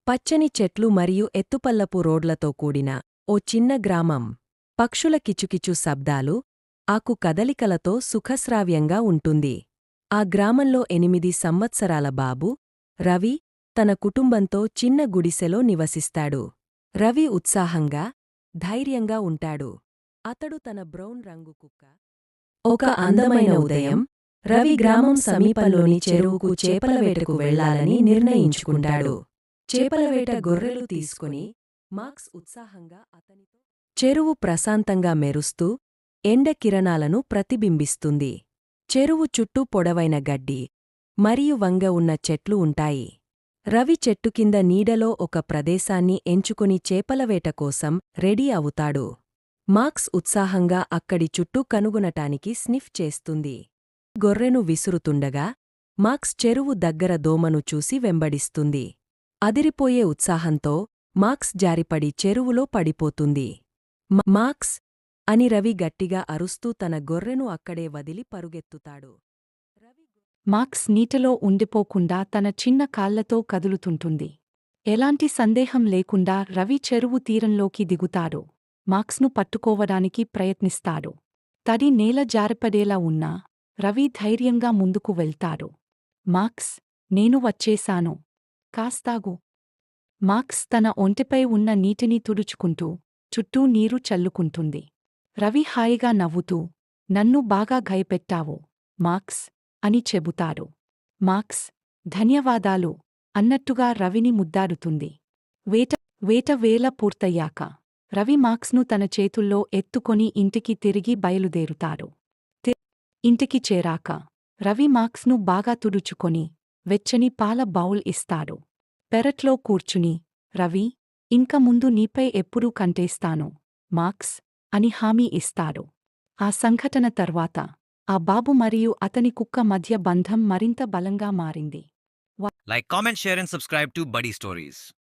పచ్చని చెట్లు మరియు ఎత్తుపల్లపు రోడ్లతో కూడిన ఓ చిన్న గ్రామం. పక్షుల కిచుకిచు శబ్దాలు, ఆకు కదలికలతో సుఖశ్రావ్యంగా ఉంటుంది. ఆ గ్రామంలో 8 సంవత్సరాల బాబు, రవి, తన కుటుంబంతో చిన్న గుడిసెలో నివసిస్తాడు. రవి ఉత్సాహంగా, ధైర్యంగా ఉంటాడు. అతడు తన బ్రౌన్ రంగు కుక్క. ఒక అందమైన ఉదయం, రవి గ్రామం సమీపంలోని చెరువుకు చేపల వేటకు వెళ్లాలని నిర్ణయించుకుంటాడు. చేపలవేట గొర్రెలు తీసుకుని మార్క్స్ ఉత్సాహంగా అతనితో. చెరువు ప్రశాంతంగా మెరుస్తూ ఎండ కిరణాలను ప్రతిబింబిస్తుంది. చెరువు చుట్టూ పొడవైన గడ్డి మరియు వంగ ఉన్న చెట్లు ఉంటాయి. రవి చెట్టు కింద నీడలో ఒక ప్రదేశాన్ని ఎంచుకుని చేపలవేట కోసం రెడీ అవుతాడు. మార్క్స్ ఉత్సాహంగా అక్కడి చుట్టూ కనుగొనటానికి స్నిఫ్ చేస్తుంది. గొర్రెను విసురుతుండగా మార్క్స్ చెరువు దగ్గర దోమను చూసి వెంబడిస్తుంది. అదిరిపోయే ఉత్సాహంతో మార్క్స్ జారిపడి చెరువులో పడిపోతుంది. మార్క్స్ అని రవి గట్టిగా అరుస్తూ తన గొర్రెను అక్కడే వదిలి పరుగెత్తుతాడు. మార్క్స్ నీటిలో ఉండిపోకుండా తన చిన్న కాళ్లతో కదులుతుంటుంది. ఎలాంటి సందేహం లేకుండా రవి చెరువు తీరంలోకి దిగుతాడు. మార్క్స్ను పట్టుకోవడానికి ప్రయత్నిస్తాడు. తడి నేల జారిపడేలా ఉన్నా రవి ధైర్యంగా ముందుకు వెళ్తాడు. మార్క్స్, నేను వచ్చేశాను. కాస్తాగు. మార్క్స్ తన ఒంటిపై ఉన్న నీటిని తుడుచుకుంటూ చుట్టూ నీరు చల్లుకుంటుంది. రవి హాయిగా నవ్వుతూ, నన్ను బాగా భయపెట్టావు, మార్క్స్ అని చెబుతాడు. మార్క్స్, ధన్యవాదాలు అన్నట్టుగా రవిని ముద్దాడుతుంది. వేట వేళ పూర్తయ్యాక రవి మార్క్స్ను తన చేతుల్లో ఎత్తుకొని ఇంటికి తిరిగి బయలుదేరుతాడు. ఇంటికి చేరాక రవి మార్క్స్ను బాగా తుడుచుకొని వెచ్చని పాల బౌల్ ఇస్తాడు. పెరట్లో కూర్చుని, రవి, ఇంక ముందు నీపై ఎప్పుడూ కంటేస్తాను, మార్క్స్ అని హామీ ఇస్తాడు. ఆ సంఘటన తర్వాత ఆ బాబు మరియు అతని కుక్క మధ్య బంధం మరింత బలంగా మారింది. Like, comment, share, and subscribe to Buddy Stories.